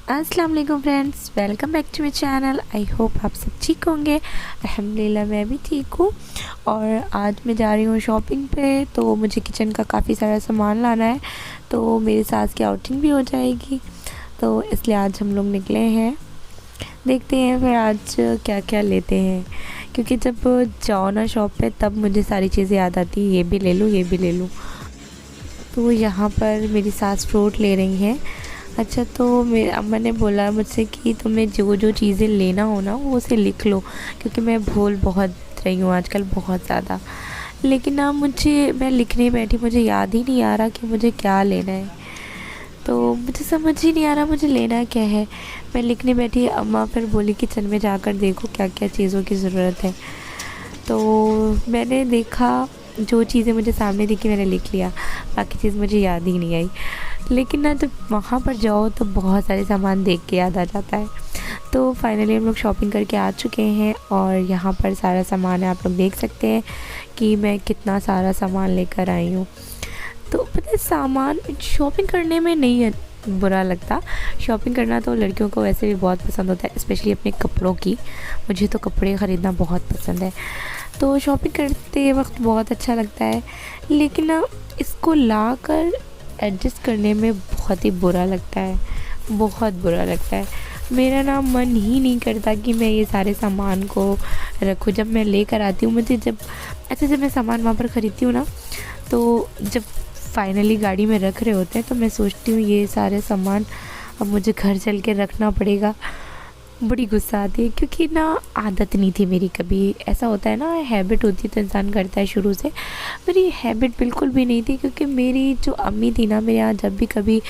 अस्सलाम वालेकुम friends, welcome back to my channel. I hope आप सब ठीक होंगे। अल्हम्दुलिल्लाह मैं भी ठीक हूँ। और आज मैं जा रही हूँ शॉपिंग पे, तो मुझे किचन का काफ़ी सारा सामान लाना है, तो मेरे साथ की आउटिंग भी हो जाएगी। तो इसलिए आज हम लोग निकले हैं। देखते हैं फिर आज क्या क्या लेते हैं, क्योंकि जब जाओ ना शॉप पे तब मुझे सारी चीज़ें याद आती है, ये भी ले लूँ ये भी ले लूँ। तो यहाँ पर मेरी सास फ्रूट ले रही हैं। अच्छा, तो मेरे अम्मा ने बोला मुझसे कि तुम्हें जो जो चीज़ें लेना हो ना वो उसे लिख लो, क्योंकि मैं भूल बहुत रही हूँ आजकल, बहुत ज़्यादा। लेकिन ना मैं लिखने बैठी, मुझे याद ही नहीं आ रहा कि मुझे क्या लेना है। तो मुझे समझ ही नहीं आ रहा मुझे लेना क्या है। मैं लिखने बैठी, अम्मा फिर बोली किचन में जाकर देखो क्या क्या चीज़ों की ज़रूरत है। तो मैंने देखा, जो चीज़ें मुझे सामने दिखी मैंने लिख लिया, बाकी चीज़ मुझे याद ही नहीं आई। लेकिन ना जब वहाँ पर जाओ तो बहुत सारे सामान देख के याद आ जाता है। तो फाइनली हम लोग शॉपिंग करके आ चुके हैं और यहाँ पर सारा सामान है, आप लोग देख सकते हैं कि मैं कितना सारा सामान लेकर आई हूँ। तो पता है, सामान शॉपिंग करने में नहीं है बुरा लगता। शॉपिंग करना तो लड़कियों को वैसे भी बहुत पसंद होता है, स्पेशली अपने कपड़ों की। मुझे तो कपड़े ख़रीदना बहुत पसंद है, तो शॉपिंग करते वक्त बहुत अच्छा लगता है। लेकिन ना इसको ला कर एडजस्ट करने में बहुत ही बुरा लगता है, बहुत बुरा लगता है। मेरा ना मन ही नहीं करता कि मैं ये सारे सामान को रखूँ। जब मैं लेकर आती हूँ, जब मैं सामान वहाँ पर ख़रीदती हूँ ना, तो जब फाइनली गाड़ी में रख रहे होते हैं तो मैं सोचती हूँ ये सारे सामान अब मुझे घर चल के रखना पड़ेगा। बड़ी गुस्सा आती है, क्योंकि ना आदत नहीं थी मेरी कभी। ऐसा होता है ना, हैबिट होती है तो इंसान करता है शुरू से। मेरी हैबिट बिल्कुल भी नहीं थी, क्योंकि मेरी जो अम्मी थी ना, मेरे यहाँ जब भी कभी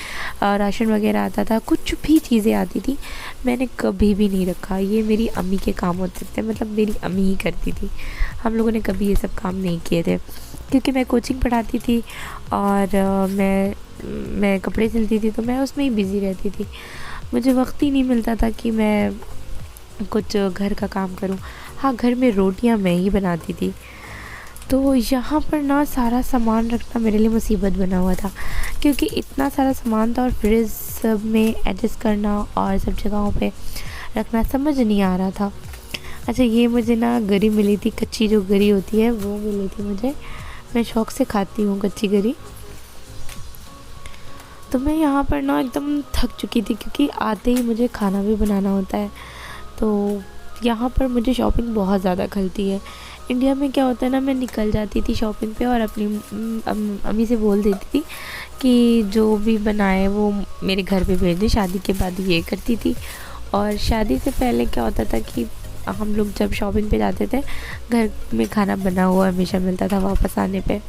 राशन वगैरह आता था, कुछ भी चीज़ें आती थी, मैंने कभी भी नहीं रखा। ये मेरी अम्मी के काम होते थे, मतलब मेरी अम्मी ही करती थी। हम लोगों ने कभी ये सब काम नहीं किए थे, क्योंकि मैं कोचिंग पढ़ाती थी और मैं कपड़े सिलती थी, तो मैं उसमें ही बिज़ी रहती थी। मुझे वक्त ही नहीं मिलता था कि मैं कुछ घर का काम करूं। हाँ, घर में रोटियां मैं ही बनाती थी। तो यहाँ पर ना सारा सामान रखना मेरे लिए मुसीबत बना हुआ था, क्योंकि इतना सारा सामान था और फ्रिज सब में एडजस्ट करना और सब जगहों पे रखना समझ नहीं आ रहा था। अच्छा, ये मुझे ना गरी मिली थी, कच्ची जो गरी होती है वो मिली थी मुझे। मैं शौक़ से खाती हूँ कच्ची गरी। तो मैं यहाँ पर ना एकदम थक चुकी थी, क्योंकि आते ही मुझे खाना भी बनाना होता है। तो यहाँ पर मुझे शॉपिंग बहुत ज़्यादा खलती है। इंडिया में क्या होता है ना, मैं निकल जाती थी शॉपिंग पे और अपनी अम्मी से बोल देती थी कि जो भी बनाए वो मेरे घर पे भेज दे। शादी के बाद ये करती थी। और शादी से पहले क्या होता था कि हम लोग जब शॉपिंग पे जाते थे, घर में खाना बना हुआ हमेशा मिलता था वापस आने पे,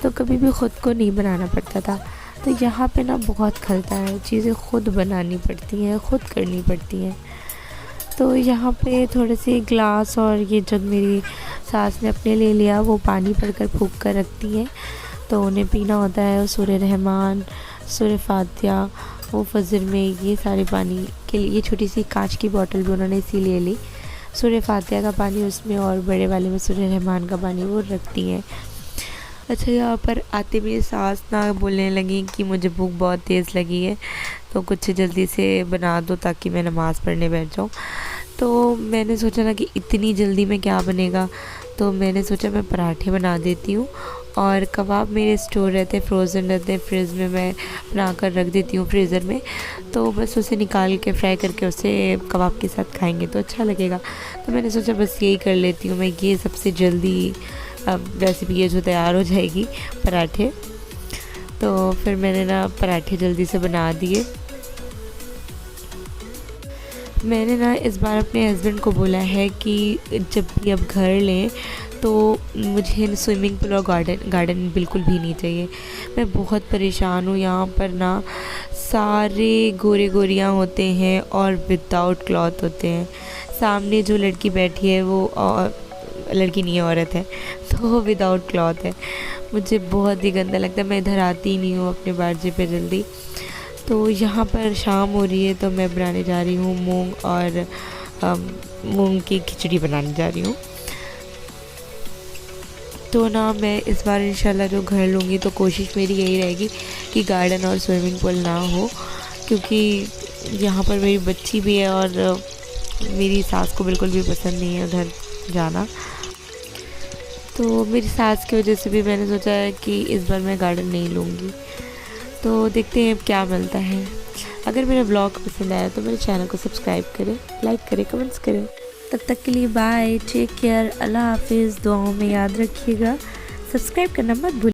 तो कभी भी ख़ुद को नहीं बनाना पड़ता था। तो यहाँ पे ना बहुत खलता है, चीज़ें खुद बनानी पड़ती हैं, खुद करनी पड़ती हैं। तो यहाँ पे थोड़े से ग्लास और ये जग मेरी सास ने अपने ले लिया, वो पानी भरकर फूँक कर रखती हैं, तो उन्हें पीना होता है। सूरह रहमान, सूरह फातिहा, वो फजर में, ये सारे पानी के लिए ये छोटी सी कांच की बोतल भी उन्होंने इसीलिए ली। सूरह फातिहा का पानी उसमें और बड़े वाले में सूरह रहमान का पानी वो रखती हैं। अच्छा, यहाँ पर आते मेरी सास ना बोलने लगी कि मुझे भूख बहुत तेज़ लगी है, तो कुछ जल्दी से बना दो ताकि मैं नमाज़ पढ़ने बैठ जाऊँ। तो मैंने सोचा ना कि इतनी जल्दी में क्या बनेगा, तो मैंने सोचा मैं पराठे बना देती हूँ। और कबाब मेरे स्टोर रहते, फ्रोज़न रहते हैं, फ्रिज में मैं बना कर रख देती हूँ फ्रीज़र में। तो बस उसे निकाल के फ्राई करके उसे कबाब के साथ खाएंगे तो अच्छा लगेगा। तो मैंने सोचा बस यही कर लेती हूँ मैं, ये सबसे जल्दी रेसिपी ये जो तैयार हो जाएगी, पराठे। तो फिर मैंने ना पराठे जल्दी से बना दिए। मैंने ना इस बार अपने हस्बैंड को बोला है कि जब भी अब घर लें तो मुझे स्विमिंग पूल और गार्डन बिल्कुल भी नहीं चाहिए। मैं बहुत परेशान हूँ। यहाँ पर ना सारे गोरे गोरियाँ होते हैं और विदाउट क्लॉथ होते हैं। सामने जो लड़की बैठी है वो लड़की नहीं है, औरत है, तो वो विदाउट क्लॉथ है। मुझे बहुत ही गंदा लगता है, मैं इधर आती नहीं हूँ अपने बारजे पे जल्दी। तो यहाँ पर शाम हो रही है, तो मैं बनाने जा रही हूँ मूंग की खिचड़ी बनाने जा रही हूँ। तो ना मैं इस बार इंशाल्लाह जो घर लूँगी तो कोशिश मेरी यही रहेगी कि गार्डन और स्विमिंग पूल ना हो, क्योंकि यहाँ पर मेरी बच्ची भी है और मेरी सास को बिल्कुल भी पसंद नहीं है उधर जाना। तो मेरी सास की वजह से भी मैंने सोचा है कि इस बार मैं गार्डन नहीं लूँगी। तो देखते हैं अब क्या मिलता है। अगर मेरा ब्लॉग पसंद आया तो मेरे चैनल को सब्सक्राइब करें, लाइक करें, कमेंट्स करें। तब तक के लिए बाय, टेक केयर, अल्लाह हाफिज़। दुआओं में याद रखिएगा, सब्सक्राइब करना मत भूलिए।